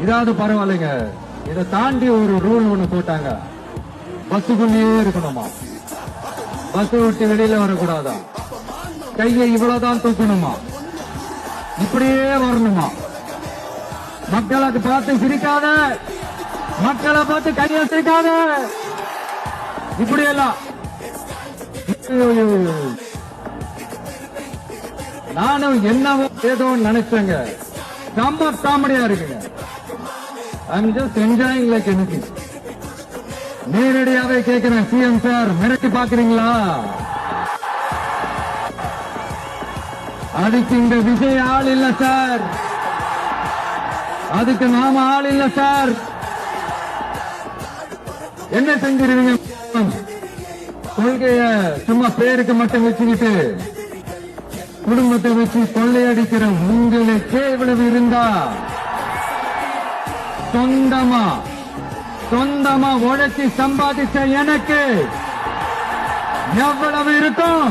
இதாவது பரவாயில்லைங்க. இதை தாண்டி ஒரு ரூல் ஒண்ணு போட்டாங்க. பஸ்ஸுக்குள்ளேயே இருக்கணுமா, பஸ் விட்டு வெளியில வரக்கூடாதா, கையை இவ்வளவுதான் தூக்கணுமா, இப்படியே வரணுமா. மக்களை பார்த்து சிரிக்காத, மக்களை பார்த்து கையை சிரிக்காத, இப்படியெல்லாம். நானும் என்னவோ ஏதோ நினைச்சேங்க. ரொம்ப காமெடியா இருக்குங்க. I'm just enjoying like anything. நேரடியாவே கேட்கிறேன், சிஎம் சார் மிரட்டி பாக்குறீங்களா? அதுக்கு இந்த விஜய் ஆள் இல்ல சார், அதுக்கு நாம ஆள் இல்ல சார். என்ன செஞ்சிருவீங்க? கொள்கைய சும்மா பேருக்கு மட்டும் வச்சுக்கிட்டு குடும்பத்தை வச்சு கொள்ளையடிக்கிற உங்களுக்கு இவ்வளவு இருந்தா, சொந்தமா உழைச்சி சம்பாதிச்ச எனக்கு எவ்வளவு இருக்கும்?